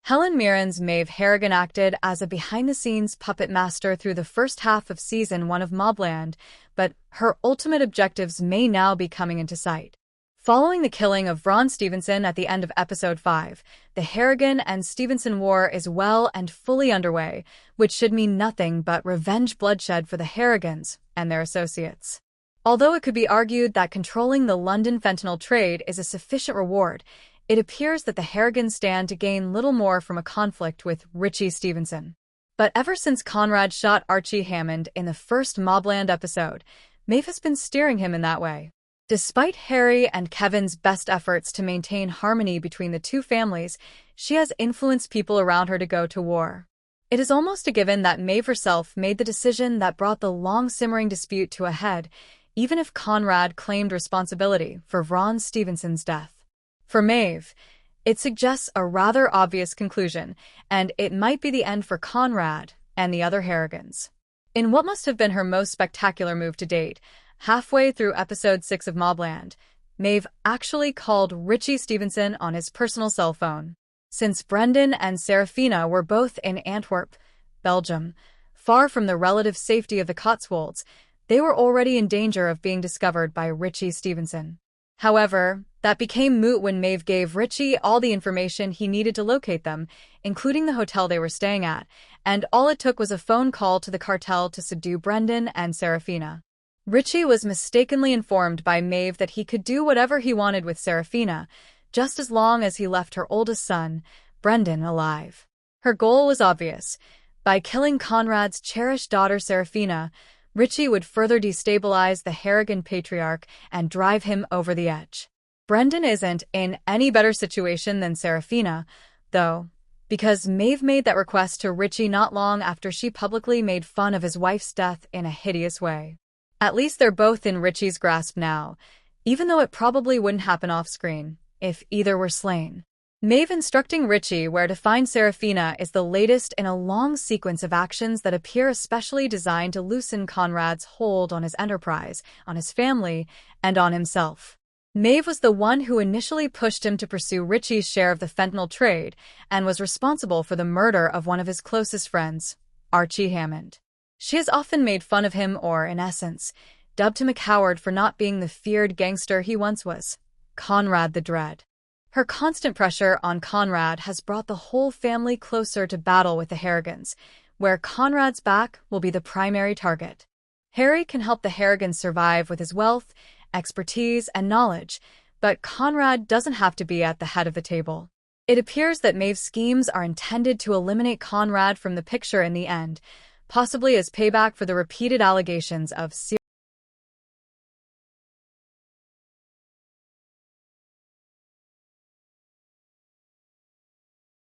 Helen Mirren's Maeve Harrigan acted as a behind-the-scenes puppet master through the first half of Season 1 of MobLand, but her ultimate objectives may now be coming into sight. Following the killing of Vron Stevenson at the end of Episode 5, the Harrigan and Stevenson war is well and fully underway, which should mean nothing but revenge bloodshed for the Harrigans and their associates. Although it could be argued that controlling the London fentanyl trade is a sufficient reward, it appears that the Harrigans stand to gain little more from a conflict with Richie Stevenson. But ever since Conrad shot Archie Hammond in the first MobLand episode, Maeve has been steering him in that way. Despite Harry and Kevin's best efforts to maintain harmony between the two families, she has influenced people around her to go to war. It is almost a given that Maeve herself made the decision that brought the long-simmering dispute to a head, even if Conrad claimed responsibility for Vron Stevenson's death. For Maeve, it suggests a rather obvious conclusion, and it might be the end for Conrad and the other Harrigans. In what must have been her most spectacular move to date, halfway through Episode 6 of MobLand, Maeve actually called Richie Stevenson on his personal cell phone. Since Brendan and Serafina were both in Antwerp, Belgium, far from the relative safety of the Cotswolds, they were already in danger of being discovered by Richie Stevenson. However, that became moot when Maeve gave Richie all the information he needed to locate them, including the hotel they were staying at, and all it took was a phone call to the cartel to subdue Brendan and Serafina. Richie was mistakenly informed by Maeve that he could do whatever he wanted with Serafina, just as long as he left her oldest son, Brendan, alive. Her goal was obvious. By killing Conrad's cherished daughter Serafina, Richie would further destabilize the Harrigan patriarch and drive him over the edge. Brendan isn't in any better situation than Serafina, though, because Maeve made that request to Richie not long after she publicly made fun of his wife's death in a hideous way. At least they're both in Richie's grasp now, even though it probably wouldn't happen off-screen if either were slain. Maeve instructing Richie where to find Serafina is the latest in a long sequence of actions that appear especially designed to loosen Conrad's hold on his enterprise, on his family, and on himself. Maeve was the one who initially pushed him to pursue Richie's share of the fentanyl trade and was responsible for the murder of one of his closest friends, Archie Hammond. She has often made fun of him or, in essence, dubbed him a coward for not being the feared gangster he once was, Conrad the Dread. Her constant pressure on Conrad has brought the whole family closer to battle with the Harrigans, where Conrad's back will be the primary target. Harry can help the Harrigans survive with his wealth, expertise, and knowledge, but Conrad doesn't have to be at the head of the table. It appears that Maeve's schemes are intended to eliminate Conrad from the picture in the end, possibly as payback for the repeated allegations of